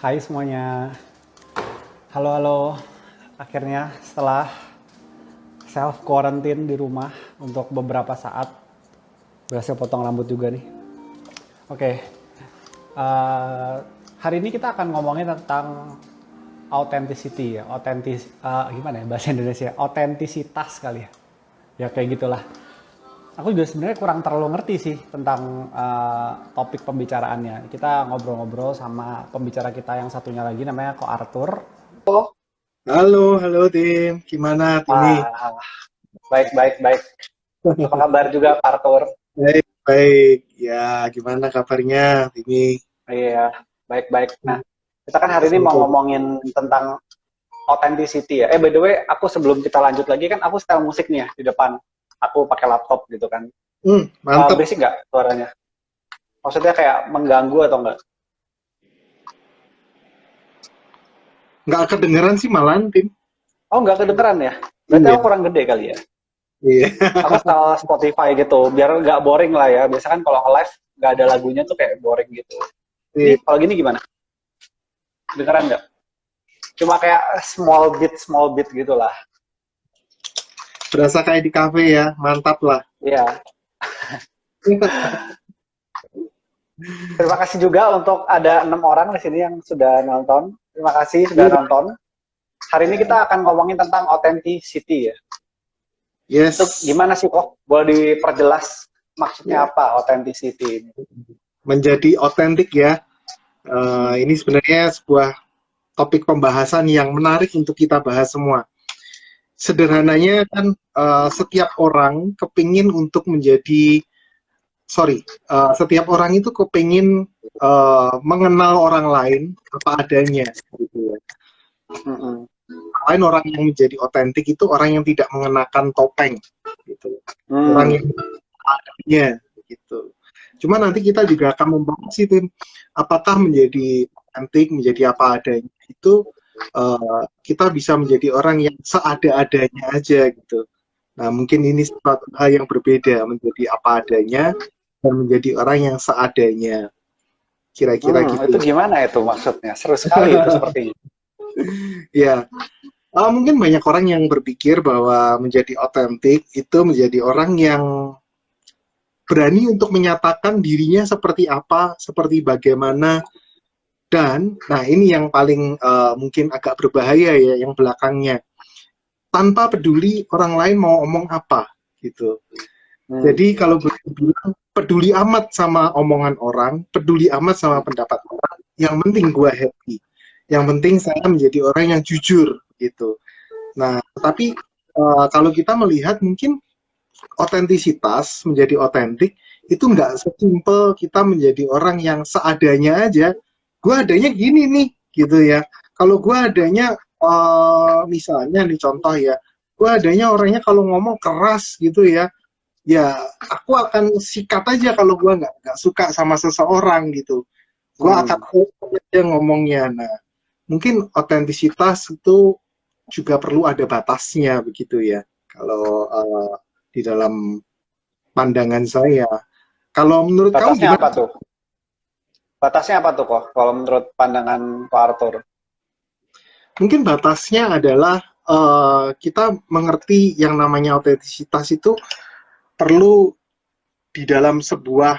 Hai semuanya, halo halo. Akhirnya setelah self quarantine di rumah untuk beberapa saat berhasil potong rambut juga nih. Oke, eh, hari ini kita akan ngomongin tentang authenticity ya, gimana ya bahasa Indonesia, autentisitas kali ya. Ya kayak gitulah. Aku juga sebenarnya kurang terlalu ngerti sih tentang topik pembicaraannya. Kita ngobrol-ngobrol sama pembicara kita yang satunya lagi namanya Ko Arthur. Halo, halo Tim. Gimana Timi? Ah, baik, baik, baik. Apa kabar juga, Pak Arthur? Baik, baik. Ya, gimana kabarnya Timi? Iya, baik, baik. Nah, kita kan hari ini mau Semoga. ngomongin tentang authenticity ya. By the way, aku sebelum kita lanjut lagi kan aku setel musik nih ya di depan. Aku pakai laptop gitu kan. Mantep. Berisik nggak suaranya? Maksudnya kayak mengganggu atau enggak? Nggak kedengeran sih malahan Tim. Oh, nggak kedengeran ya? Berarti Iya, aku kurang gede kali ya? iya. Aku setel Spotify gitu, biar nggak boring lah ya. Biasa kan kalau live nggak ada lagunya tuh kayak boring gitu. Ini Iya. kalau gini gimana? Kedengeran nggak? Cuma kayak small bit gitulah. Berasa kayak di kafe ya. Mantap lah. Iya. Terima kasih juga untuk ada 6 orang di sini yang sudah nonton. Terima kasih sudah Iya. nonton. Hari ini kita akan ngomongin tentang authenticity ya. Itu Yes. gimana sih kok? Boleh diperjelas maksudnya Ya, apa authenticity ini? menjadi otentik ya. Ini sebenarnya sebuah topik pembahasan yang menarik untuk kita bahas semua. Sederhananya kan setiap orang kepingin untuk menjadi setiap orang itu kepingin mengenal orang lain apa adanya, gitu ya. Mm-mm. Lain orang yang menjadi otentik itu orang yang tidak mengenakan topeng, gitu. Orang yang Hmm. adanya, gitu. Cuma nanti kita juga akan membahas itu, apakah menjadi otentik, menjadi apa adanya itu kita bisa menjadi orang yang seada-adanya aja, gitu. Nah, mungkin ini suatu hal yang berbeda menjadi apa adanya dan menjadi orang yang seadanya. Kira-kira Itu gitu. gimana itu maksudnya? Seru sekali itu sepertinya. Ya, mungkin banyak orang yang berpikir bahwa menjadi otentik itu menjadi orang yang berani untuk menyatakan dirinya seperti apa, seperti bagaimana, dan, nah ini yang paling mungkin agak berbahaya ya, yang belakangnya. Tanpa peduli orang lain mau omong apa, gitu. Hmm. Jadi kalau boleh dibilang, peduli amat sama omongan orang, peduli amat sama pendapat orang, yang penting gue happy. Yang penting saya menjadi orang yang jujur, gitu. Nah, tapi kalau kita melihat mungkin otentisitas, menjadi otentik, itu nggak sesimpel kita menjadi orang yang seadanya aja. Gue adanya gini nih, gitu ya. Kalau gue adanya, misalnya nih contoh ya, gue adanya orangnya kalau ngomong keras gitu ya, ya aku akan sikat aja kalau gue nggak suka sama seseorang gitu. Gue akan Hmm. open aja ngomongnya. Nah, mungkin otentisitas itu juga perlu ada batasnya begitu ya. Kalau di dalam pandangan saya. Kalau menurut kamu Batasnya gimana? apa tuh? Batasnya apa tuh kok? Kalau menurut pandangan Pak Arthur? Mungkin batasnya adalah kita mengerti yang namanya otentisitas itu perlu di dalam sebuah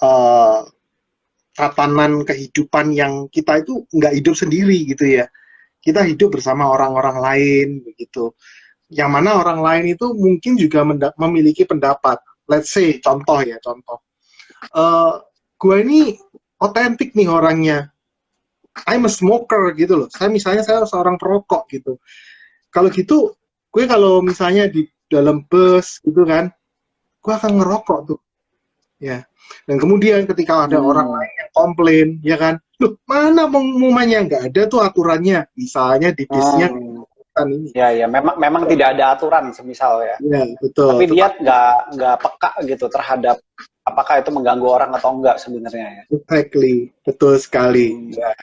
uh, tatanan kehidupan yang kita itu nggak hidup sendiri gitu ya. Kita hidup bersama orang-orang lain begitu. Yang mana orang lain itu mungkin juga memiliki pendapat. Let's say contoh ya contoh. Uh, gue ini otentik nih orangnya. I'm a smoker gitu loh. Saya seorang perokok gitu. Kalau gitu, gue kalau misalnya di dalam bus gitu kan, gue akan ngerokok tuh, ya. Dan kemudian ketika ada orang Hmm. lain yang komplain, ya kan, loh mana pengumumannya nggak ada tuh aturannya, misalnya di bisnya Hmm. kan ini, Ya, ya, memang tidak ada aturan semisal ya. ya betul. Tapi dia Tetapi nggak peka gitu terhadap apakah itu mengganggu orang atau enggak sebenarnya ya. exactly, betul sekali. Hmm. Ya.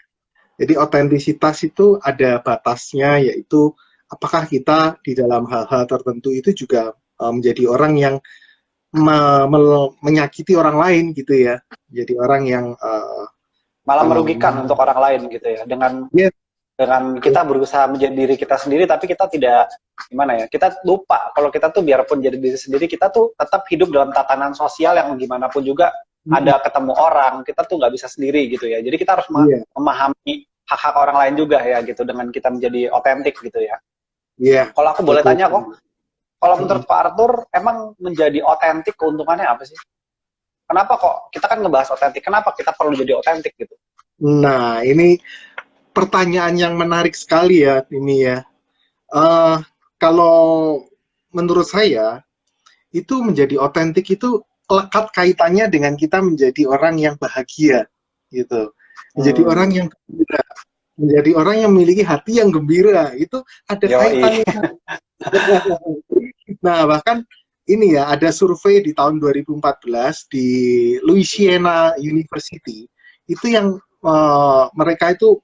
Jadi otentisitas itu ada batasnya, yaitu apakah kita di dalam hal-hal tertentu itu juga menjadi orang yang menyakiti orang lain gitu ya. Jadi orang yang malah merugikan untuk orang lain gitu ya. Yes. Dengan kita berusaha menjadi diri kita sendiri, tapi kita tidak, gimana ya, kita lupa kalau kita tuh biarpun jadi diri sendiri, kita tuh tetap hidup dalam tatanan sosial yang gimana pun juga ada ketemu orang, kita tuh nggak bisa sendiri gitu ya. Jadi kita harus Iya, memahami hak-hak orang lain juga ya gitu, dengan kita menjadi otentik gitu ya. iya, Kalau aku boleh betul. tanya kok, kalau menurut Pak Arthur, emang menjadi otentik keuntungannya apa sih? Kenapa kok, kita kan ngebahas otentik, kenapa kita perlu jadi otentik gitu? Nah, ini pertanyaan yang menarik sekali ya ini ya. Eh, Kalau menurut saya itu menjadi otentik itu lekat kaitannya dengan kita menjadi orang yang bahagia gitu. Menjadi orang yang gembira, menjadi orang yang memiliki hati yang gembira, itu ada kaitannya. Nah, bahkan ini ya, ada survei di tahun 2014 di Louisiana University, itu yang mereka itu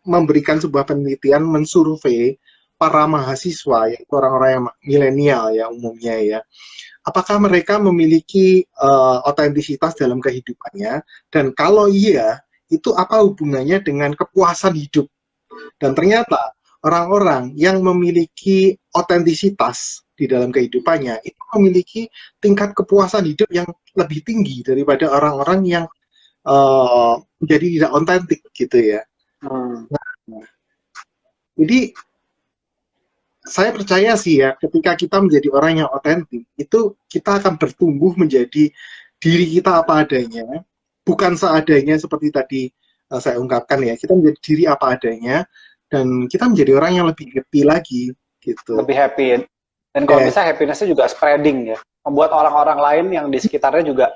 memberikan sebuah penelitian mensurvei para mahasiswa, yaitu orang-orang yang milenial ya umumnya ya, apakah mereka memiliki otentisitas dalam kehidupannya, dan kalau iya, itu apa hubungannya dengan kepuasan hidup. Dan ternyata orang-orang yang memiliki otentisitas di dalam kehidupannya itu memiliki tingkat kepuasan hidup yang lebih tinggi daripada orang-orang yang menjadi tidak otentik gitu ya. Nah, jadi saya percaya sih ya, ketika kita menjadi orang yang otentik, itu kita akan bertumbuh menjadi diri kita apa adanya, bukan seadanya seperti tadi saya ungkapkan ya, kita menjadi diri apa adanya, dan kita menjadi orang yang lebih happy lagi, gitu. Lebih happy. Dan kalau bisa happiness-nya juga spreading ya, membuat orang-orang lain yang di sekitarnya juga,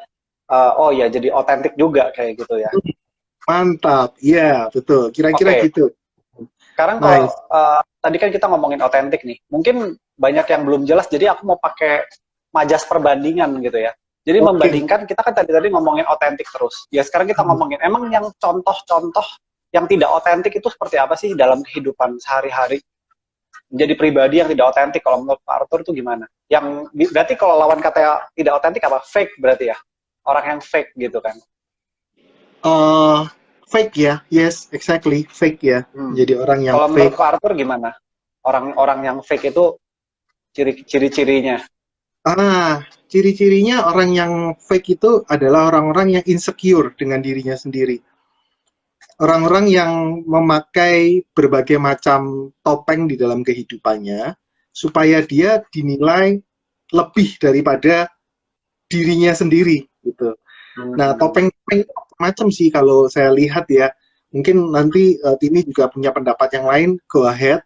oh ya jadi otentik juga kayak gitu ya. Mantap, iya betul, kira-kira gitu. Sekarang kalau tadi kan kita ngomongin otentik nih, mungkin banyak yang belum jelas, jadi aku mau pakai majas perbandingan gitu ya. Jadi membandingkan, kita kan tadi ngomongin otentik terus. Ya sekarang kita ngomongin, emang yang contoh-contoh yang tidak otentik itu seperti apa sih dalam kehidupan sehari-hari? Menjadi pribadi yang tidak otentik, kalau menurut Pak Arthur itu gimana? Yang berarti kalau lawan kata tidak otentik apa? Fake berarti ya? Orang yang fake gitu kan? Fake ya, yes, exactly, fake ya. Jadi orang yang kalau fake. Menurut Pak Arthur gimana? Orang-orang yang fake itu ciri-cirinya? Ciri-cirinya orang yang fake itu adalah orang-orang yang insecure dengan dirinya sendiri. Orang-orang yang memakai berbagai macam topeng di dalam kehidupannya supaya dia dinilai lebih daripada dirinya sendiri gitu. Nah, topeng-topeng macam sih kalau saya lihat ya. Mungkin nanti Tini juga punya pendapat yang lain, go ahead.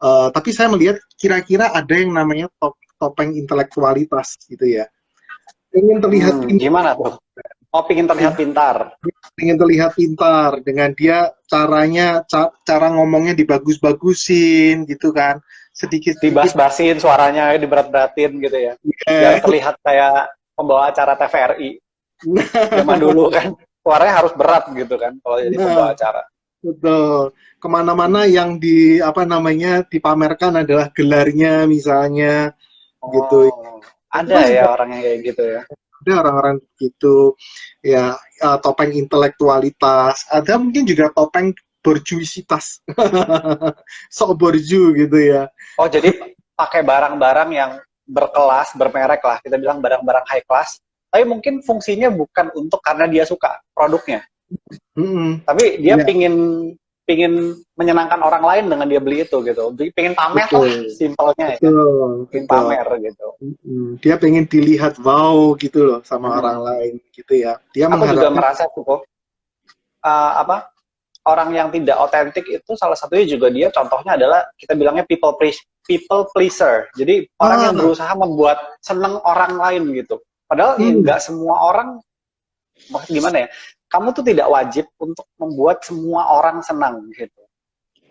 Tapi saya melihat kira-kira ada yang namanya topeng intelektualitas gitu ya. Ingin terlihat gimana tuh? Oh, ingin terlihat pintar. Ingin terlihat pintar dengan dia caranya, cara ngomongnya dibagus-bagusin gitu kan. Sedikit dibas-basin suaranya, diberat-beratin gitu ya. Biar terlihat kayak pembawa acara TVRI. Zaman dulu kan suaranya harus berat gitu kan kalau jadi pembawa acara. Betul. Kemana-mana yang dipamerkan adalah gelarnya misalnya gitu. Ada ya orang yang kayak gitu ya. Ada orang-orang gitu ya, topeng intelektualitas, ada mungkin juga topeng borjuisitas. Sok borju gitu ya. Oh, jadi pakai barang-barang yang berkelas, bermerek lah, kita bilang barang-barang high class, tapi mungkin fungsinya bukan untuk karena dia suka produknya. Tapi dia pingin menyenangkan orang lain dengan dia beli itu gitu. Pingin pamer lah, simpelnya ya. Pingin pamer gitu. Dia pengen dilihat wow gitu loh sama orang lain gitu ya. Dia aku juga merasa tuh orang yang tidak otentik itu salah satunya juga dia contohnya adalah kita bilangnya people pleaser. Jadi orang yang berusaha membuat seneng orang lain gitu. Padahal nggak semua orang, maksud gimana ya? Kamu tuh tidak wajib untuk membuat semua orang senang gitu.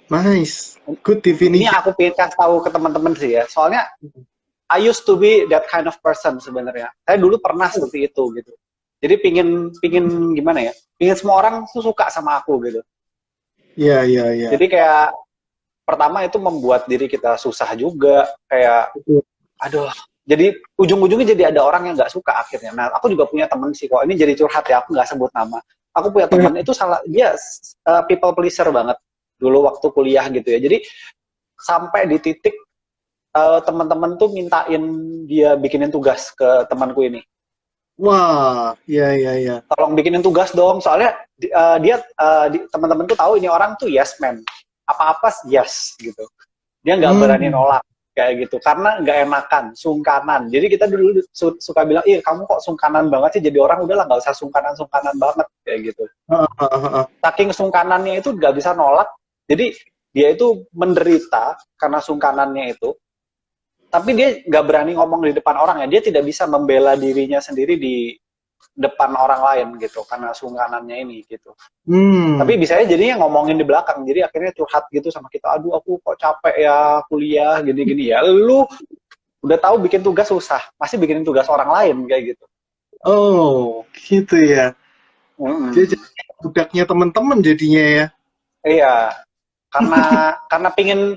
Nice, good definition. Ini aku pengen kasih tahu ke teman-teman sih ya. Soalnya I used to be that kind of person sebenarnya. Saya dulu pernah seperti itu gitu. Jadi pingin gimana ya? Pingin semua orang tuh suka sama aku gitu. Iya. Jadi kayak pertama itu membuat diri kita susah juga. Kayak aduh. Jadi ujung-ujungnya jadi ada orang yang nggak suka akhirnya. Nah, aku juga punya temen sih kok. Ini jadi curhat ya, aku nggak sebut nama. Aku punya teman itu salah, dia people pleaser banget dulu waktu kuliah gitu ya. Jadi sampai di titik teman-teman tuh mintain dia bikinin tugas ke temanku ini. Wah, ya ya ya. Tolong bikinin tugas dong, soalnya dia teman-teman tuh tahu ini orang tuh yes man, apa-apa yes gitu. Dia nggak berani nolak kayak gitu karena nggak enakan, sungkanan. Jadi kita dulu suka bilang, ih kamu kok sungkanan banget sih jadi orang, udahlah nggak usah sungkanan banget kayak gitu. Saking sungkanannya itu nggak bisa nolak, jadi dia itu menderita karena sungkanannya itu, tapi dia nggak berani ngomong di depan orang ya, dia tidak bisa membela dirinya sendiri di depan orang lain gitu karena sungkanannya ini gitu. Tapi bisanya jadinya ngomongin di belakang, jadi akhirnya curhat gitu sama kita, aduh aku kok capek ya kuliah gini-gini ya, lu udah tahu bikin tugas susah, masih bikinin tugas orang lain kayak gitu. Oh, gitu ya. Jadi budaknya teman-teman jadinya ya. Iya, karena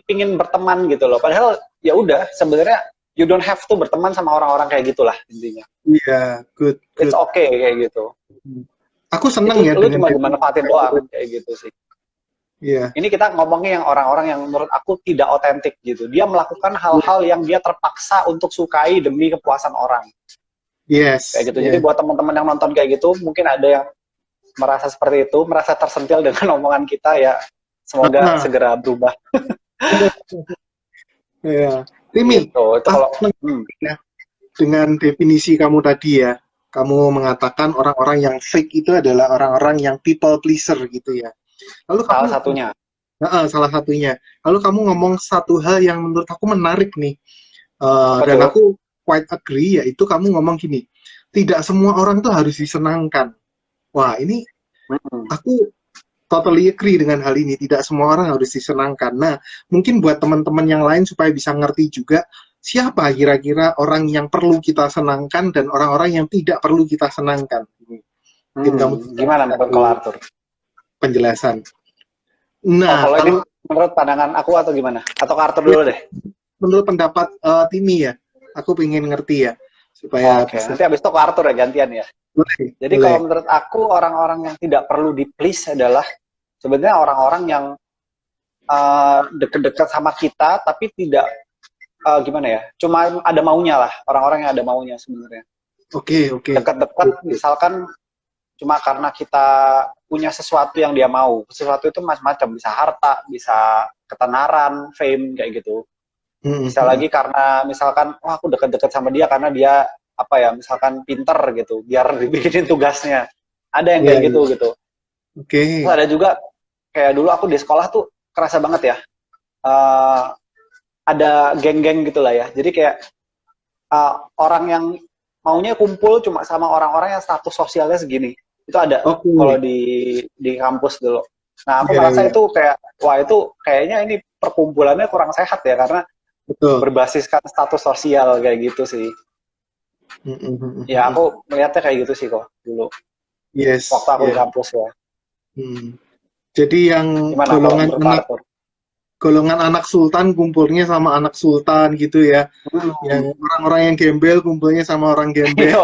pingin berteman gitu loh. Padahal ya udah sebenarnya you don't have to berteman sama orang-orang kayak gitulah intinya. Iya, good. It's okay kayak gitu. Aku seneng ya. Lu cuma dimanfaatin doang kayak gitu sih. Iya. Ini kita ngomongin yang orang-orang yang menurut aku tidak otentik gitu. Dia melakukan hal-hal yang dia terpaksa untuk sukai demi kepuasan orang. Yes. Kayak gitu. Jadi buat teman-teman yang nonton kayak gitu, mungkin ada yang merasa seperti itu, merasa tersentil dengan omongan kita ya. Semoga segera berubah. Ya. Timi, gitu. Itu kalau dengan definisi kamu tadi ya, kamu mengatakan orang-orang yang fake itu adalah orang-orang yang people pleaser gitu ya. Lalu salah satunya. Salah satunya. Lalu kamu ngomong satu hal yang menurut aku menarik nih, dan aku quite agree, yaitu kamu ngomong gini, tidak semua orang tuh harus disenangkan. Wah, ini aku totally agree dengan hal ini. Tidak semua orang harus disenangkan. Nah, mungkin buat teman-teman yang lain supaya bisa ngerti juga siapa kira-kira orang yang perlu kita senangkan dan orang-orang yang tidak perlu kita senangkan. Mungkin kamu gimana menurut Arthur? Penjelasan. Nah, kalau menurut pandangan aku atau gimana? Atau Arthur dulu deh. Menurut pendapat Timi ya, aku pengen ngerti ya supaya nanti habis itu ke Arthur ya gantian ya. Jadi kalau menurut aku orang-orang yang tidak perlu di-please adalah sebenarnya orang-orang yang deket-deket sama kita tapi tidak gimana ya, cuma ada maunya lah, orang-orang yang ada maunya sebenarnya. Oke. Deket-deket misalkan cuma karena kita punya sesuatu yang dia mau. Sesuatu itu macam-macam, bisa harta, bisa ketenaran, fame kayak gitu. Bisa lagi karena misalkan aku deket-deket sama dia karena dia apa ya, misalkan pinter gitu, biar dibikinin tugasnya. Ada yang kayak gitu. Terus ada juga, kayak dulu aku di sekolah tuh kerasa banget ya, ada geng-geng gitulah ya. Jadi kayak orang yang maunya kumpul cuma sama orang-orang yang status sosialnya segini. Itu ada kalau di kampus dulu. Nah, aku merasa itu kayak, wah itu kayaknya ini perkumpulannya kurang sehat ya, karena berbasiskan status sosial kayak gitu sih. Ya aku melihatnya kayak gitu sih kok dulu. Waktu aku di kampus ya. Jadi yang golongan anak sultan kumpulnya sama anak sultan gitu ya. Yang orang-orang yang gembel kumpulnya sama orang gembel.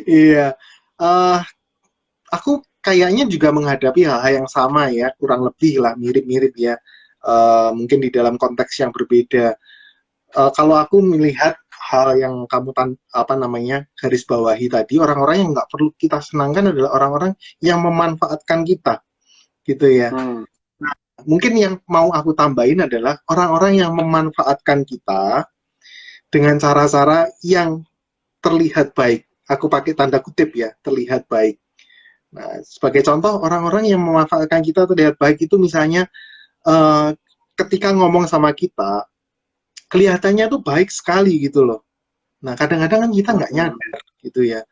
Iya. Aku kayaknya juga menghadapi hal-hal yang sama ya, kurang lebih lah, mirip-mirip ya. Mungkin di dalam konteks yang berbeda. Kalau aku melihat hal yang kamu garis bawahi tadi, orang-orang yang nggak perlu kita senangkan adalah orang-orang yang memanfaatkan kita, gitu ya. Nah, mungkin yang mau aku tambahin adalah orang-orang yang memanfaatkan kita dengan cara-cara yang terlihat baik. Aku pakai tanda kutip ya, terlihat baik. Nah, sebagai contoh, orang-orang yang memanfaatkan kita terlihat baik itu misalnya ketika ngomong sama kita, kelihatannya tuh baik sekali gitu loh. Nah, kadang-kadang kan kita nggak nyadar gitu ya.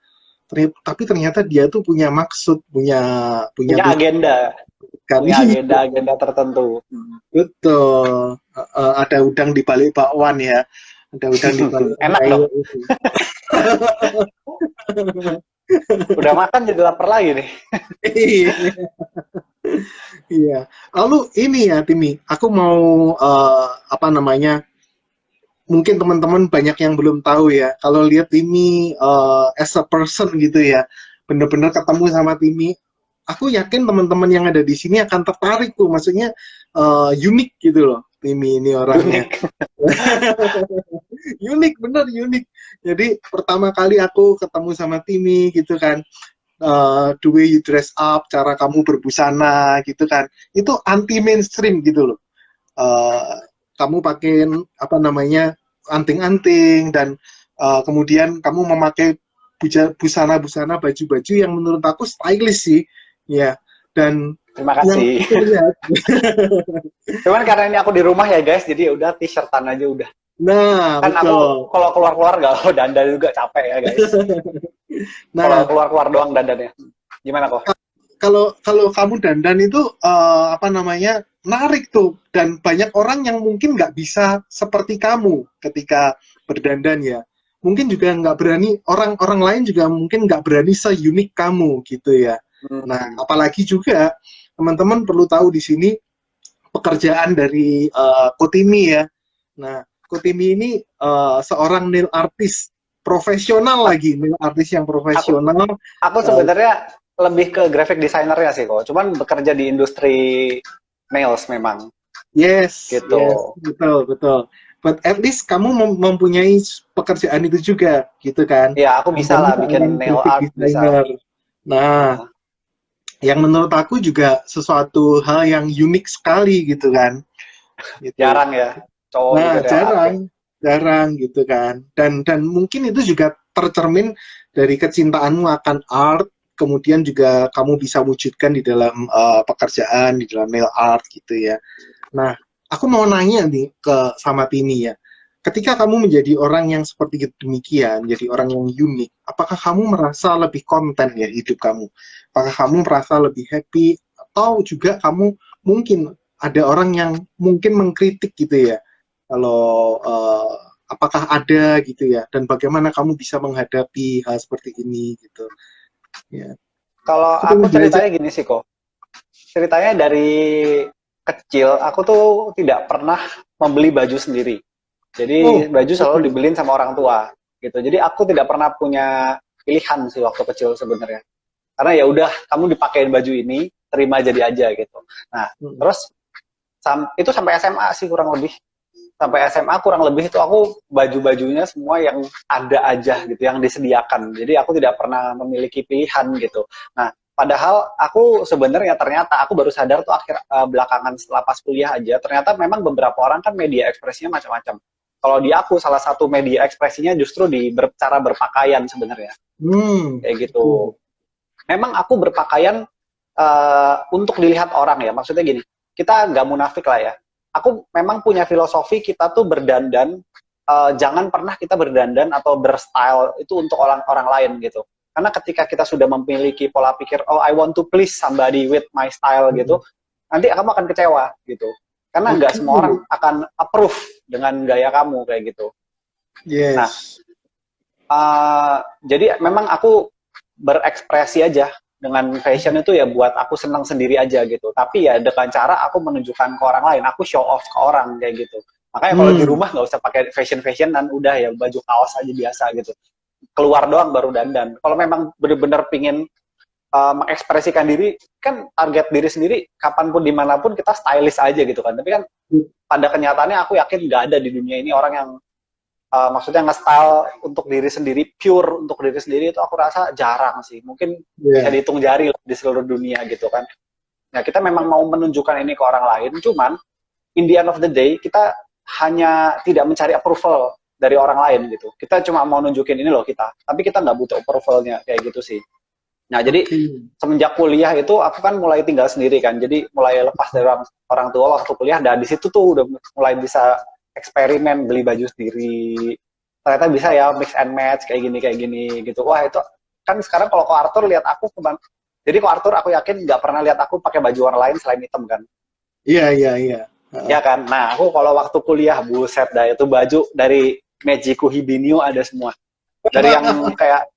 Tapi ternyata dia tuh punya maksud, punya agenda. Punya agenda tertentu. Betul. Ada udang di balik bakwan ya. Ada udang di balik enak dong. Udah makan jadi lapar lagi nih. Iya. Lalu ini ya Timi, aku mau mungkin teman-teman banyak yang belum tahu ya. Kalau lihat Timi as a person gitu ya, bener-bener ketemu sama Timi, aku yakin teman-teman yang ada di sini akan tertarik tuh, maksudnya unik gitu loh, Timi ini orangnya. Unik. Unik, bener unik. Jadi pertama kali aku ketemu sama Timi gitu kan, the way you dress up, cara kamu berbusana gitu kan, itu anti mainstream gitu loh. Uh, Kamu pakai apa namanya anting-anting dan kemudian kamu memakai busana-busana baju-baju yang menurut aku stylish sih, ya. Dan Terima yang kasih. aku lihat, Cuman karena ini aku di rumah ya guys, jadi ya udah t-shirtan aja udah. nah Kan aku betul. kalau keluar-keluar gak mau dandan juga capek ya guys. Kalau Nah, keluar-keluar doang dandannya. Gimana kok? kalau kalau kamu dandan itu apa namanya menarik tuh, dan banyak orang yang mungkin nggak bisa seperti kamu ketika berdandan ya, mungkin juga nggak berani, orang-orang lain juga mungkin nggak berani seunik kamu gitu ya. Nah, Hmm. apalagi juga teman-teman perlu tahu di sini pekerjaan dari Kotimi ya. Nah, Kotimi ini seorang nail artist profesional, lagi nail artist yang Aku profesional. aku uh, sebenarnya lebih ke graphic designer-nya sih kok. Cuman bekerja di industri nails memang Yes, gitu. yes, betul, betul. But at least kamu mempunyai pekerjaan itu juga, gitu kan? Ya, aku Dan bisa kamu lah bikin seorang nail graphic art bisa. designer. Nah, Nah, yang menurut aku juga sesuatu hal yang unik sekali, gitu kan? Gitu. jarang ya cowok Nah, bikin nail art ya. jarang, jarang, gitu kan? Dan mungkin itu juga tercermin dari kecintaanmu akan art, kemudian juga kamu bisa wujudkan di dalam pekerjaan, di dalam nail art, gitu ya. Nah, aku mau nanya nih ke sama Tini ya. Ketika kamu menjadi orang yang seperti demikian, jadi orang yang unik, apakah kamu merasa lebih konten ya hidup kamu? Apakah kamu merasa lebih happy? Atau juga kamu mungkin ada orang yang mungkin mengkritik gitu ya? Kalau apakah ada gitu ya? Dan bagaimana kamu bisa menghadapi hal seperti ini gitu? Ya, Kalau aku aku pengen belajar. ceritanya gini sih kok. Ceritanya dari kecil aku tuh tidak pernah membeli baju sendiri. Jadi Oh, baju selalu oke. dibeliin sama orang tua gitu. Jadi aku tidak pernah punya pilihan sih waktu kecil sebenarnya. Karena ya udah kamu dipakein baju ini, terima jadi aja gitu. Nah, Mm, terus itu sampai SMA sih kurang lebih. Sampai SMA kurang lebih itu aku baju-bajunya semua yang ada aja gitu, yang disediakan. Jadi aku tidak pernah memiliki pilihan gitu. Nah, padahal aku sebenarnya ternyata aku baru sadar tuh belakangan setelah pas kuliah aja, ternyata memang beberapa orang kan media ekspresinya macam-macam. Kalau di aku salah satu media ekspresinya justru di cara berpakaian sebenarnya. Kayak gitu. oke. Memang aku berpakaian untuk dilihat orang ya. Maksudnya gini, kita nggak munafik lah ya. Aku memang punya filosofi kita tuh berdandan, jangan pernah kita berdandan atau berstyle itu untuk orang-orang lain gitu. Karena ketika kita sudah memiliki pola pikir, oh I want to please somebody with my style gitu, Mm, nanti kamu akan kecewa gitu. Karena nggak oke. semua orang akan approve dengan gaya kamu kayak gitu. Nah, Yes. jadi memang aku berekspresi aja dengan fashion itu ya buat aku senang sendiri aja gitu. Tapi ya dengan cara aku menunjukkan ke orang lain, aku show off ke orang kayak gitu. Makanya kalau di Hmm. rumah nggak usah pakai fashion dan udah ya baju kaos aja biasa gitu. Keluar doang baru dandan. Kalau memang bener-bener pingin mengekspresikan diri, kan target diri sendiri kapanpun dimanapun kita stylish aja gitu kan. Tapi kan pada kenyataannya aku yakin nggak ada di dunia ini orang yang maksudnya nge-style untuk diri sendiri, pure untuk diri sendiri itu aku rasa jarang sih. Mungkin bisa Ya. dihitung jari di seluruh dunia gitu kan. Nah, kita memang mau menunjukkan ini ke orang lain, cuman in the end of the day, kita hanya tidak mencari approval dari orang lain gitu. Kita cuma mau nunjukin ini loh kita, tapi kita nggak butuh approvalnya kayak gitu sih. Nah, jadi Oke. semenjak kuliah itu aku kan mulai tinggal sendiri kan. Jadi mulai lepas dari orang tua waktu kuliah, dan di situ tuh udah mulai bisa eksperimen beli baju sendiri. Ternyata bisa ya mix and match kayak gini gitu. Wah, itu kan sekarang kalau ko Arthur lihat aku jadi ko Arthur aku yakin nggak pernah lihat aku pakai baju warna lain selain hitam kan. Iya, iya, iya. Ya kan? Nah, aku kalau waktu kuliah buset dah itu baju dari Mejiku Hibinio ada semua. Dari yang kayak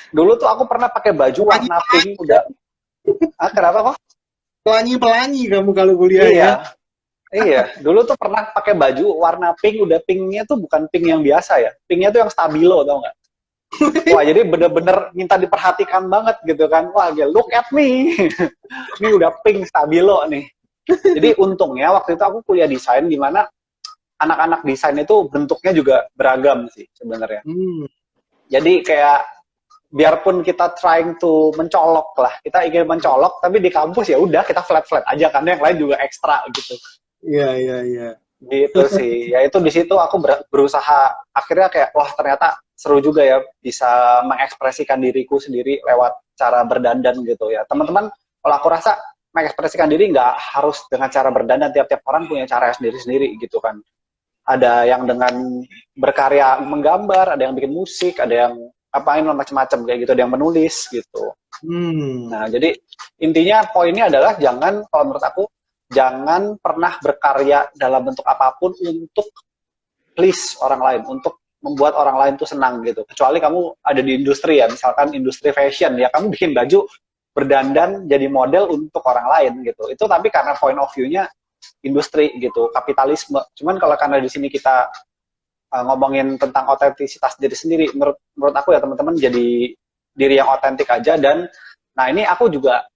dulu tuh aku pernah pakai baju Pelangi, warna pink udah kenapa kok? pelangi kamu kalau kuliah ya. Iya, iya. Dulu tuh pernah pakai baju warna pink, udah pinknya tuh bukan pink yang biasa ya. Pinknya tuh yang stabilo, tau nggak? Wah, jadi bener-bener minta diperhatikan banget gitu kan. Wah, ya look at me. Ini udah pink stabilo nih. Jadi untungnya waktu itu aku kuliah desain di mana anak-anak desain itu bentuknya juga beragam sih sebenarnya. Hmm. Jadi kayak biarpun kita trying to mencolok lah, kita ingin mencolok, tapi di kampus ya udah kita flat-flat aja karena yang lain juga ekstra gitu. Iya, iya, iya. Gitu sih. Ya itu di situ aku berusaha akhirnya kayak wah ternyata seru juga ya bisa mengekspresikan diriku sendiri lewat cara berdandan gitu ya. Teman-teman, kalau aku rasa mengekspresikan diri nggak harus dengan cara berdandan, tiap-tiap orang punya cara sendiri-sendiri gitu kan. Ada yang dengan berkarya menggambar, ada yang bikin musik, ada yang apain macam-macam kayak gitu, ada yang menulis gitu. Nah, jadi intinya poinnya adalah jangan, kalau menurut aku, jangan pernah berkarya dalam bentuk apapun untuk please orang lain, untuk membuat orang lain tuh senang gitu. Kecuali kamu ada di industri ya, misalkan industri fashion, ya kamu bikin baju berdandan jadi model untuk orang lain gitu. Itu tapi karena point of view-nya industri gitu, kapitalisme. Cuman kalau karena di sini kita ngomongin tentang otentisitas diri sendiri, menurut aku ya teman-teman jadi diri yang otentik aja. Dan nah ini aku juga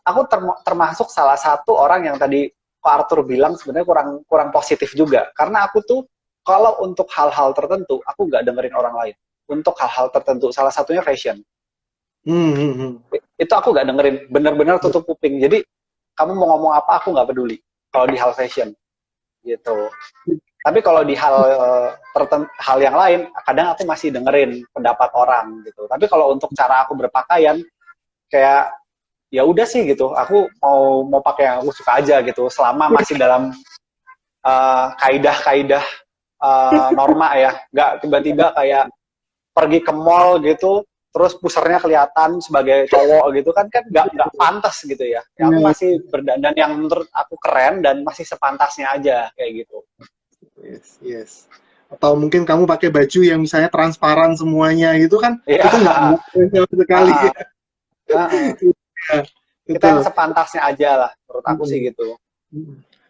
aku termasuk salah satu orang yang tadi Pak Arthur bilang sebenarnya kurang positif juga, karena aku tuh kalau untuk hal-hal tertentu aku nggak dengerin orang lain. Untuk hal-hal tertentu, salah satunya fashion, itu aku nggak dengerin, bener-bener tutup kuping. Jadi kamu mau ngomong apa aku nggak peduli kalau di hal fashion gitu. Tapi kalau di hal yang lain, kadang aku masih dengerin pendapat orang gitu. Tapi kalau untuk cara aku berpakaian, kayak ya udah sih gitu. Aku mau pakai yang aku suka aja gitu. Selama masih dalam kaidah-kaidah norma ya. Nggak tiba-tiba kayak pergi ke mall gitu, terus pusernya kelihatan sebagai cowok gitu kan nggak pantas gitu ya. Ya aku masih berdandan yang menurut aku keren dan masih sepantasnya aja kayak gitu. Yes. Atau mungkin kamu pakai baju yang misalnya transparan semuanya gitu kan, itu nggak sekali. Kita yang sepantasnya aja lah, menurut aku sih gitu.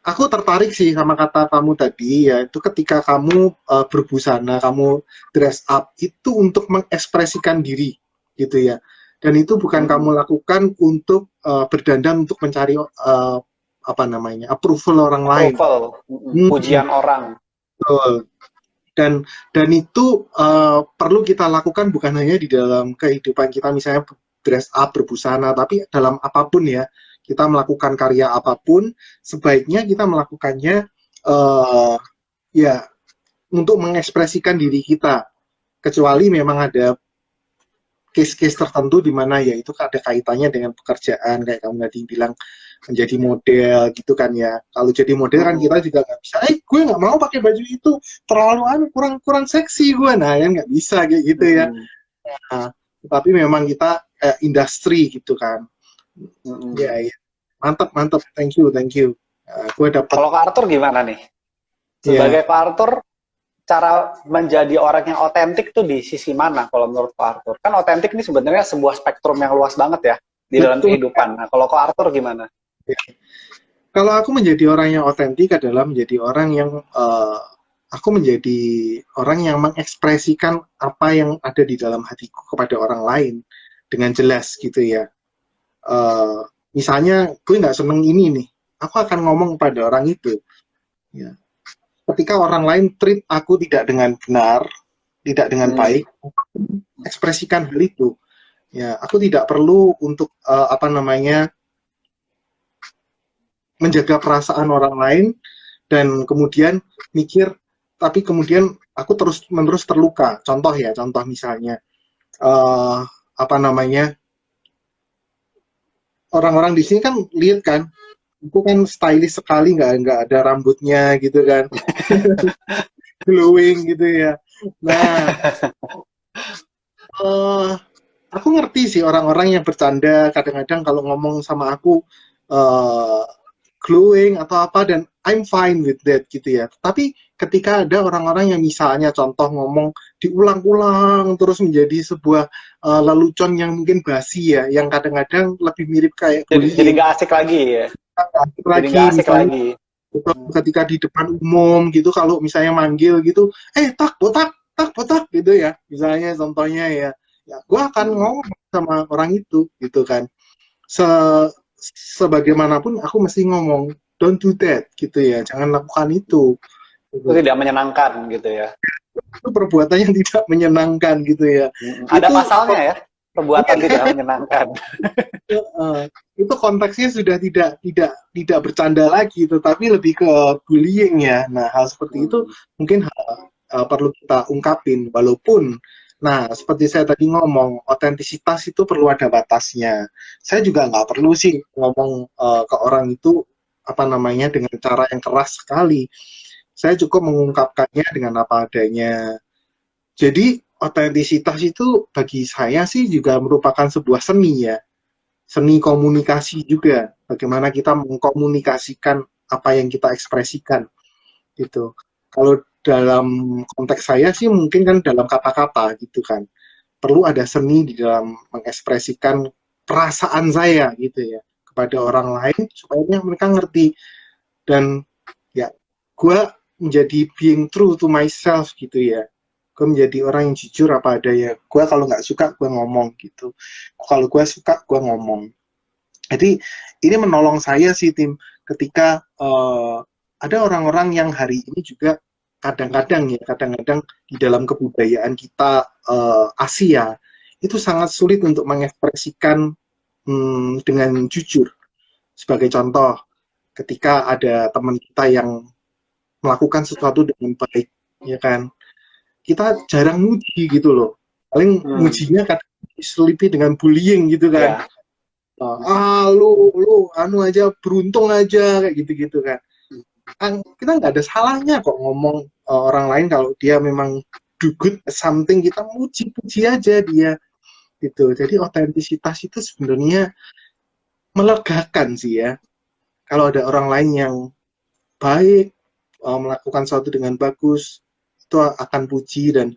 Aku tertarik sih sama kata kamu tadi, yaitu ketika kamu berbusana, kamu dress up, itu untuk mengekspresikan diri, gitu ya. Dan itu bukan kamu lakukan untuk berdandan untuk mencari approval orang lain. Pujian orang. Betul. Dan itu perlu kita lakukan bukan hanya di dalam kehidupan kita, misalnya dress up, berbusana, tapi dalam apapun ya. Kita melakukan karya apapun, sebaiknya kita melakukannya ya untuk mengekspresikan diri kita. Kecuali memang ada case-case tertentu di mana ya itu ada kaitannya dengan pekerjaan, kayak kamu tadi bilang menjadi model gitu kan ya. Kalau jadi model kan kita juga nggak bisa, gue nggak mau pakai baju itu, terlalu kurang seksi gue, nah kan nggak bisa kayak gitu ya. Nah, tapi memang kita industri gitu kan. Ya, mantap, thank you. Gue dapat. Kalau Kak Arthur gimana nih? Sebagai Kak Arthur, cara menjadi orang yang otentik tuh di sisi mana kalau menurut Kak Arthur? Kan otentik ini sebenarnya sebuah spektrum yang luas banget ya di dalam kehidupan. Nah, kalau Kak Arthur gimana? Kalau aku menjadi orang yang otentik adalah menjadi orang yang aku menjadi orang yang mengekspresikan apa yang ada di dalam hatiku kepada orang lain dengan jelas gitu ya. Misalnya gue nggak seneng ini nih, aku akan ngomong pada orang itu. Ya. Ketika orang lain treat aku tidak dengan benar, tidak dengan baik, ekspresikan hal itu. Ya, aku tidak perlu untuk menjaga perasaan orang lain dan kemudian mikir, tapi kemudian aku terus-menerus terluka. Contoh misalnya orang-orang di sini kan lihat kan, aku kan stylish sekali, nggak ada rambutnya gitu kan, glowing gitu ya. Nah, aku ngerti sih orang-orang yang bercanda kadang-kadang kalau ngomong sama aku glowing atau apa, dan I'm fine with that gitu ya. Tapi ketika ada orang-orang yang misalnya contoh ngomong diulang-ulang terus menjadi sebuah lelucon yang mungkin basi ya, yang kadang-kadang lebih mirip kayak jadi nggak asik lagi ya. Jadi nggak asik lagi. Ketika di depan umum gitu, kalau misalnya manggil gitu, tak botak tak gitu ya, misalnya contohnya ya, ya gue akan ngomong sama orang itu gitu kan. Se Sebagaimanapun aku mesti ngomong, don't do that gitu ya, jangan lakukan itu. Itu Gitu. tidak menyenangkan gitu ya. Itu perbuatan yang tidak menyenangkan gitu ya. Ada Itu pasalnya ya, perbuatan tidak menyenangkan. eh, itu konteksnya sudah tidak bercanda lagi, tetapi lebih ke bullying ya. Nah, hal seperti itu mungkin perlu kita ungkapin, walaupun nah seperti saya tadi ngomong, otentisitas itu perlu ada batasnya. Saya juga nggak perlu sih ngomong ke orang itu apa namanya dengan cara yang keras sekali. Saya cukup mengungkapkannya dengan apa adanya. Jadi otentisitas itu bagi saya sih juga merupakan sebuah seni ya, seni komunikasi juga. Bagaimana kita mengkomunikasikan apa yang kita ekspresikan gitu. Kalau dalam konteks saya sih mungkin kan dalam kata-kata gitu kan. Perlu ada seni di dalam mengekspresikan perasaan saya gitu ya kepada orang lain supaya mereka ngerti, dan ya gue menjadi being true to myself gitu ya. Gue menjadi orang yang jujur apa adanya. Gue kalau nggak suka gue ngomong gitu. Kalau gue suka gue ngomong. Jadi ini menolong saya sih tim ketika ada orang-orang yang hari ini juga kadang-kadang di dalam kebudayaan kita Asia itu sangat sulit untuk mengekspresikan dengan jujur. Sebagai contoh, ketika ada teman kita yang melakukan sesuatu dengan baik, ya kan, kita jarang muji gitu loh. Paling mujinya kadang diselipi dengan bullying gitu kan. Lu anu aja, beruntung aja kayak gitu-gitu kan. Kita nggak ada salahnya kok ngomong orang lain kalau dia memang do good at something, kita muji-puji aja dia gitu. Jadi otentisitas itu sebenarnya melegakan sih ya. Kalau ada orang lain yang baik, melakukan sesuatu dengan bagus, itu akan puji, dan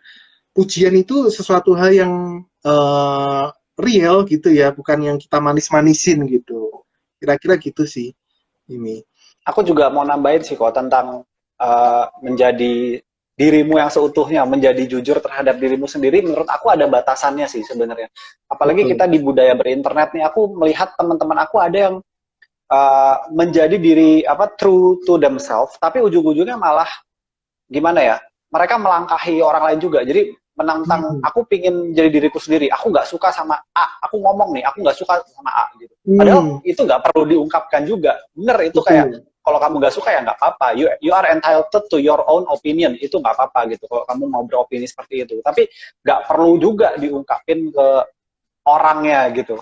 pujian itu sesuatu hal yang real gitu ya, bukan yang kita manis-manisin gitu. Kira-kira gitu sih ini. Aku juga mau nambahin sih kok tentang menjadi dirimu yang seutuhnya, menjadi jujur terhadap dirimu sendiri. Menurut aku ada batasannya sih sebenarnya. Apalagi kita di budaya berinternet nih, aku melihat teman-teman aku ada yang menjadi diri true to themselves, tapi ujung-ujungnya malah gimana ya? Mereka melangkahi orang lain juga. Jadi menantang, aku pingin jadi diriku sendiri. Aku nggak suka sama A, aku ngomong nih, aku nggak suka sama A gitu. Padahal itu nggak perlu diungkapkan juga. Bener itu kayak kalau kamu nggak suka ya nggak apa-apa. You are entitled to your own opinion. Itu nggak apa-apa gitu. Kalau kamu mau beropini seperti itu. Tapi nggak perlu juga diungkapin ke orangnya gitu.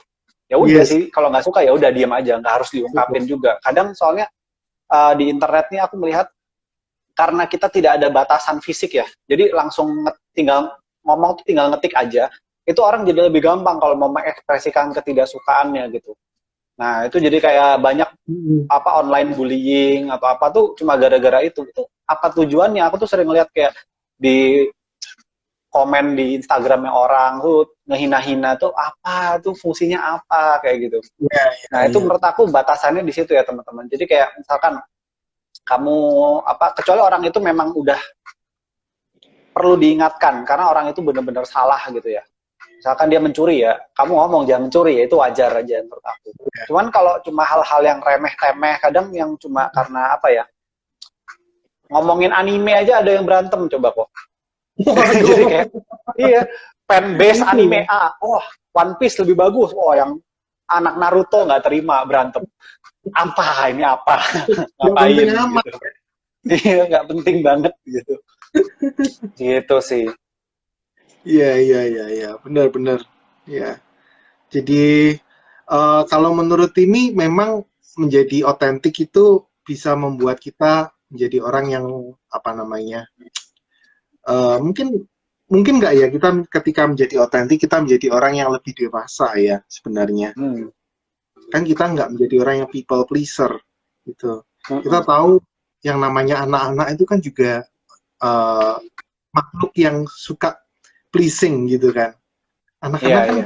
Ya udah sih. Kalau nggak suka ya udah diam aja. Nggak harus diungkapin juga. Kadang soalnya di internet nih aku melihat karena kita tidak ada batasan fisik ya. Jadi langsung tinggal ngomong tuh tinggal ngetik aja. Itu orang jadi lebih gampang kalau mau mengekspresikan ketidaksukaannya gitu. Nah, itu jadi kayak banyak online bullying atau apa tuh cuma gara-gara itu. Itu apa tujuannya? Aku tuh sering lihat kayak di komen di Instagramnya orang tuh ngehina-hina tuh apa tuh fungsinya apa kayak gitu. Nah, itu menurut aku batasannya di situ ya, teman-teman. Jadi kayak misalkan kamu kecuali orang itu memang udah perlu diingatkan karena orang itu benar-benar salah gitu ya. Misalkan dia mencuri ya, kamu ngomong jangan mencuri ya, itu wajar aja menurut aku. Cuman kalau cuma hal-hal yang remeh-temeh, kadang yang cuma karena ngomongin anime aja ada yang berantem coba kok. Jadi kayak, iya, fanbase anime A, One Piece lebih bagus, yang anak Naruto nggak terima berantem. Apa ini apa? Ngapain gitu. Iya, nggak penting banget gitu. Gitu sih. Iya, benar-benar. Ya. Jadi kalau menurut ini memang menjadi otentik itu bisa membuat kita menjadi orang yang mungkin nggak ya, kita ketika menjadi otentik kita menjadi orang yang lebih dewasa ya sebenarnya. Kan kita nggak menjadi orang yang people pleaser gitu. Kita tahu yang namanya anak-anak itu kan juga makhluk yang suka pleasing gitu kan. Anak-anak kan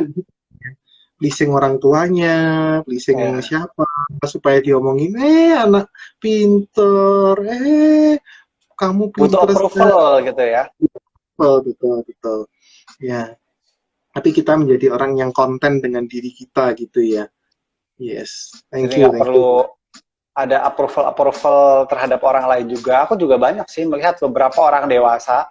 pleasing orang tuanya, pleasing siapa, supaya diomongin, anak pinter, kamu pinter. Butuh approval gitu ya. people, betul, betul. Ya, tapi kita menjadi orang yang konten dengan diri kita gitu ya. Yes, thank Jadi you, nggak thank you. perlu ada approval terhadap orang lain juga. Aku juga banyak sih melihat beberapa orang dewasa,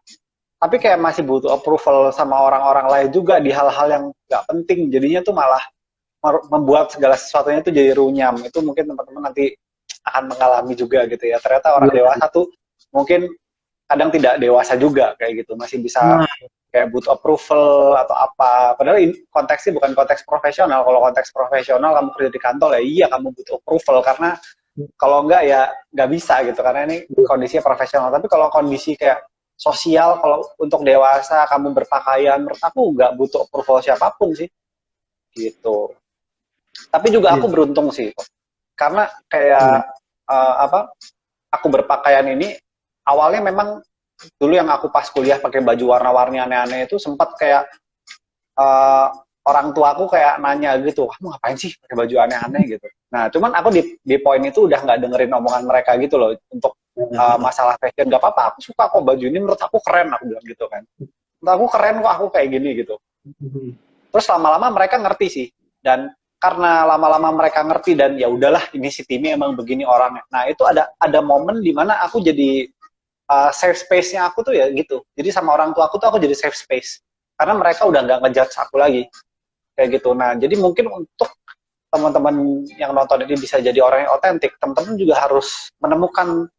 tapi kayak masih butuh approval sama orang-orang lain juga di hal-hal yang nggak penting. Jadinya tuh malah membuat segala sesuatunya itu jadi runyam. Itu mungkin teman-teman nanti akan mengalami juga gitu ya. Ternyata orang Ya. dewasa tuh mungkin kadang tidak dewasa juga kayak gitu. Masih bisa Nah, kayak butuh approval atau apa. Padahal konteksnya bukan konteks profesional. Kalau konteks profesional kamu kerja di kantor ya iya kamu butuh approval karena kalau enggak ya nggak bisa gitu karena ini kondisinya profesional. Tapi kalau kondisi kayak sosial, kalau untuk dewasa kamu berpakaian, menurut aku nggak butuh approval siapapun sih gitu. Tapi juga aku iya. beruntung sih karena kayak apa aku berpakaian ini awalnya memang dulu yang aku pas kuliah pakai baju warna-warni aneh-aneh itu sempat kayak eh, orang tua aku kayak nanya gitu, kamu ngapain sih pakai baju aneh-aneh gitu. Nah, cuman aku di poin itu udah nggak dengerin omongan mereka gitu loh untuk masalah fashion. Gak apa-apa, aku suka kok baju ini, menurut aku keren, aku bilang gitu kan. Menurut aku keren kok, aku kayak gini gitu. Terus lama-lama mereka ngerti sih, dan karena lama-lama mereka ngerti dan ya udahlah ini si Timi emang begini orangnya. Nah itu ada momen di mana aku jadi safe space-nya aku tuh ya gitu. Jadi sama orang tua aku tuh aku jadi safe space karena mereka udah nggak ngejudge aku lagi kayak gitu. Nah jadi mungkin untuk teman-teman yang nonton ini bisa jadi orang yang otentik, teman-teman juga harus menemukan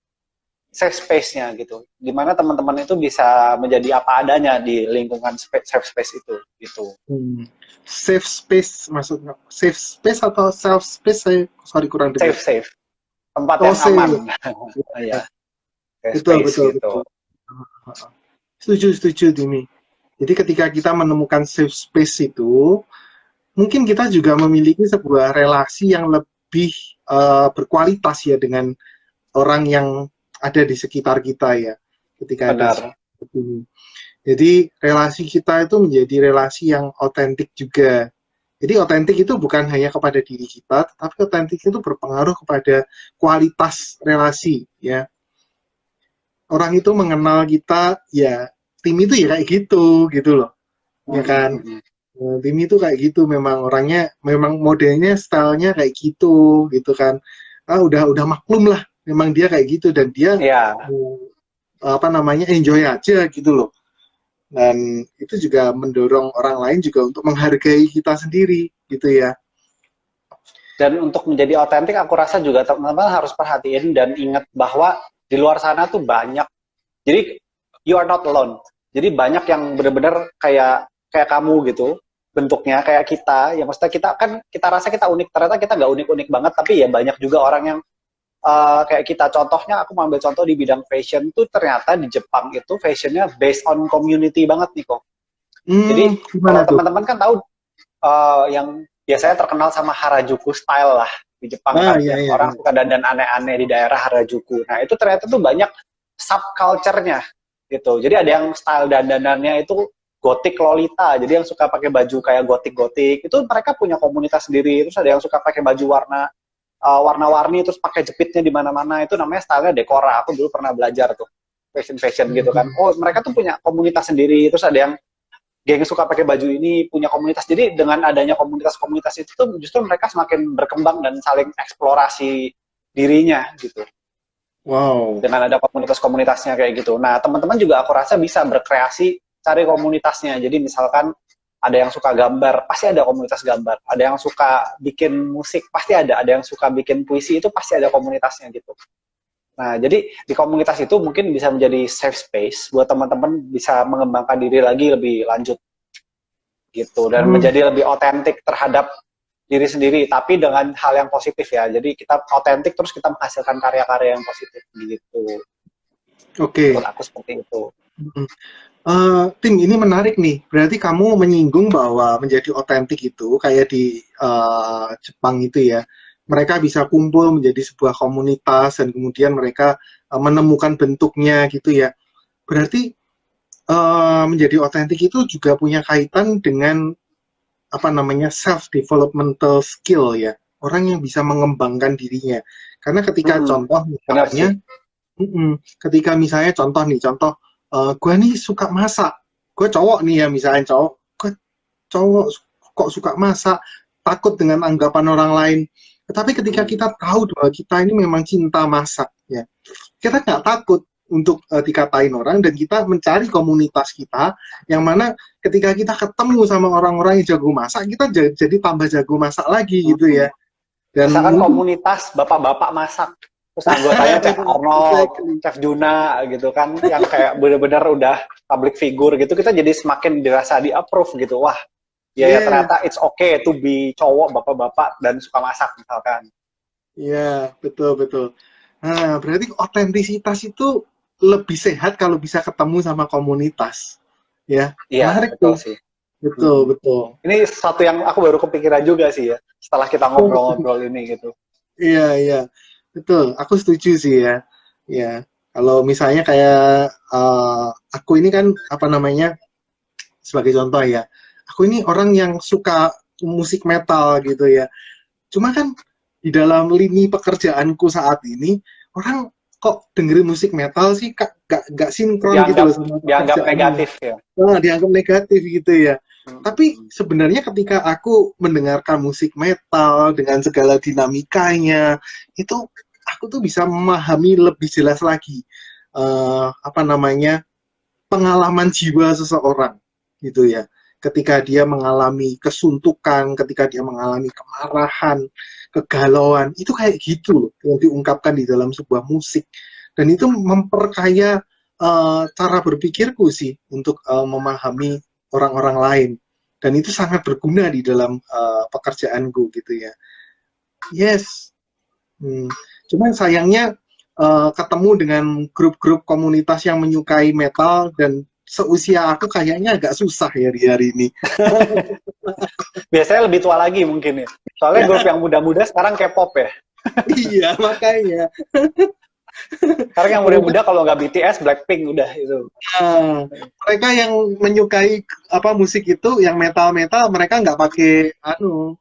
safe space-nya gitu. Dimana teman-teman itu bisa menjadi apa adanya di lingkungan safe space itu gitu. Safe space maksudnya safe space atau self space, saya sorry kurang dengar. Safe tempat Oh, yang safe. aman. Iya. Betul, Space betul, gitu. betul. Setuju, Timi. Jadi ketika kita menemukan safe space itu, mungkin kita juga memiliki sebuah relasi yang lebih berkualitas ya dengan orang yang ada di sekitar kita ya. Ketika ada Benar. seperti ini. Jadi relasi kita itu menjadi relasi yang otentik juga. Jadi otentik itu bukan hanya kepada diri kita, tetapi otentik itu berpengaruh kepada kualitas relasi ya. Orang itu mengenal kita ya, tim itu ya kayak gitu loh, ya kan. Tim itu kayak gitu, memang orangnya, memang modelnya, stylenya kayak gitu kan. Udah maklum lah, memang dia kayak gitu dan dia Iya. apa namanya enjoy aja gitu loh. Dan itu juga mendorong orang lain juga untuk menghargai kita sendiri gitu ya. Dan untuk menjadi otentik aku rasa juga teman-teman harus perhatiin dan ingat bahwa di luar sana tuh banyak. Jadi you are not alone. Jadi banyak yang benar-benar kayak kamu gitu bentuknya kayak kita. Ya maksudnya kita rasa kita unik, ternyata kita nggak unik-unik banget. Tapi ya banyak juga orang yang kayak kita. Contohnya aku mau ambil contoh di bidang fashion tuh ternyata di Jepang itu fashionnya based on community banget nih kok. Jadi kalau teman-teman kan tahu yang biasanya terkenal sama Harajuku style lah di Jepang kan. Iya. Orang suka dandan aneh-aneh di daerah Harajuku. Nah itu ternyata tuh banyak subculture-nya gitu. Jadi ada yang style dandanannya itu gotik lolita. Jadi yang suka pakai baju kayak gotik-gotik itu mereka punya komunitas sendiri. Terus ada yang suka pakai baju warna-warni terus pakai jepitnya di mana-mana. Itu namanya stylenya dekora. Aku dulu pernah belajar tuh fashion gitu kan. Oh mereka tuh punya komunitas sendiri. Terus ada yang geng suka pakai baju ini punya komunitas. Jadi dengan adanya komunitas-komunitas itu tuh justru mereka semakin berkembang dan saling eksplorasi dirinya gitu. Wow. Dengan ada komunitas-komunitasnya kayak gitu. Nah, teman-teman juga aku rasa bisa berkreasi, cari komunitasnya. Jadi misalkan ada yang suka gambar, pasti ada komunitas gambar. Ada yang suka bikin musik, pasti ada. Ada yang suka bikin puisi, itu pasti ada komunitasnya gitu. Nah, jadi di komunitas itu mungkin bisa menjadi safe space buat teman-teman bisa mengembangkan diri lagi lebih lanjut gitu dan menjadi lebih otentik terhadap diri sendiri, tapi dengan hal yang positif ya. Jadi kita otentik terus kita menghasilkan karya-karya yang positif gitu. Oke. Menurut aku seperti itu. Tim, ini menarik nih. Berarti kamu menyinggung bahwa menjadi otentik itu kayak di Jepang itu ya. Mereka bisa kumpul menjadi sebuah komunitas dan kemudian mereka menemukan bentuknya gitu ya. Berarti menjadi otentik itu juga punya kaitan dengan apa namanya self-developmental skill ya. Orang yang bisa mengembangkan dirinya. Karena ketika contoh misalnya, ketika misalnya contoh gue nih suka masak gue cowok nih ya, misalnya cowok, gue cowok kok suka masak, takut dengan anggapan orang lain. Tetapi ketika kita tahu bahwa kita ini memang cinta masak, ya, kita nggak takut untuk dikatain orang, dan kita mencari komunitas kita, yang mana ketika kita ketemu sama orang-orang yang jago masak, kita jadi tambah jago masak lagi gitu ya. Dan Misalkan komunitas bapak-bapak masak, terus anggotanya Chef Arnold, Chef Juna gitu kan, yang kayak bener-bener udah public figure gitu, kita jadi semakin dirasa di-approve gitu. Wah, ya ternyata it's okay to be cowok, bapak-bapak, dan suka masak misalkan. Iya, betul. Nah, berarti otentisitas itu lebih sehat kalau bisa ketemu sama komunitas. Ya, Iya, menarik betul tuh. sih. Betul. Ini sesuatu yang aku baru kepikiran juga sih ya, setelah kita ngobrol-ngobrol ini gitu. Iya. Betul, aku setuju sih ya. Ya, kalau misalnya kayak aku ini kan apa namanya, sebagai contoh ya, aku ini orang yang suka musik metal gitu ya. Cuma kan di dalam lini pekerjaanku saat ini, orang kok dengerin musik metal sih gak sinkron gitu loh sama Dianggap pekerjaannya. negatif ya. Nah, dianggap negatif gitu ya. Tapi sebenarnya ketika aku mendengarkan musik metal dengan segala dinamikanya, itu aku tuh bisa memahami lebih jelas lagi apa namanya, pengalaman jiwa seseorang gitu ya. Ketika dia mengalami kesuntukan, ketika dia mengalami kemarahan, kegalauan, itu kayak gitu loh yang diungkapkan di dalam sebuah musik. Dan itu memperkaya cara berpikirku sih untuk memahami orang-orang lain. Dan itu sangat berguna di dalam pekerjaanku gitu ya. Yes. Cuman sayangnya ketemu dengan grup-grup komunitas yang menyukai metal, dan seusia aku kayaknya agak susah ya di hari ini. Biasanya lebih tua lagi mungkin ya. Soalnya grup yang muda-muda sekarang K-pop ya. Iya, makanya. Sekarang yang muda-muda kalau nggak BTS, Blackpink udah itu. Nah, mereka yang menyukai apa musik itu, yang metal-metal, mereka nggak pakai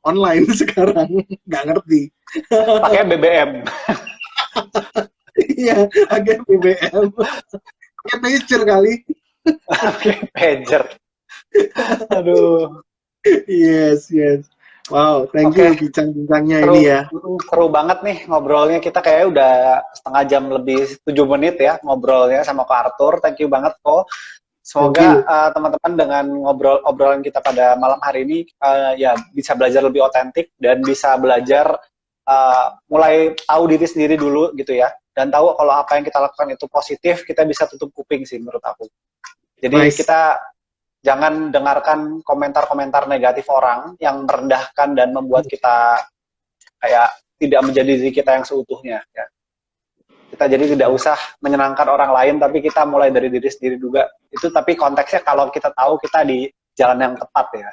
online sekarang, nggak ngerti. Pakai BBM. Iya, agak BBM. Pakai pager kali. Pakai pager. Aduh. Yes. Wow, thank you bincang-bincangnya ini ya. Seru banget nih ngobrolnya. Kita kayak udah setengah jam lebih 7 menit ya ngobrolnya sama Ko Arthur. Thank you banget Ko. Semoga teman-teman dengan obrolan kita pada malam hari ini ya bisa belajar lebih otentik dan bisa belajar mulai tahu diri sendiri dulu gitu ya. Dan tahu kalau apa yang kita lakukan itu positif, kita bisa tutup kuping sih menurut aku. Jadi kita jangan dengarkan komentar-komentar negatif orang yang merendahkan dan membuat kita kayak tidak menjadi diri kita yang seutuhnya. Ya. Kita jadi tidak usah menyenangkan orang lain, tapi kita mulai dari diri sendiri juga. Itu tapi konteksnya kalau kita tahu kita di jalan yang tepat ya.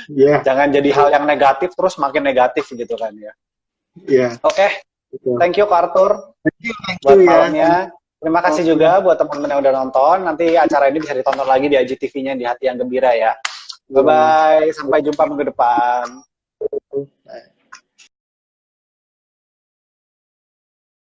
Yeah. Jangan jadi hal yang negatif terus makin negatif gitu kan ya. Yeah. Oke. Thank you Ko Arthur. Thank you buat malamnya. Terima kasih juga buat teman-teman yang udah nonton. Nanti acara ini bisa ditonton lagi di IGTV-nya di Hati yang Gembira ya. Bye-bye. Sampai jumpa minggu depan.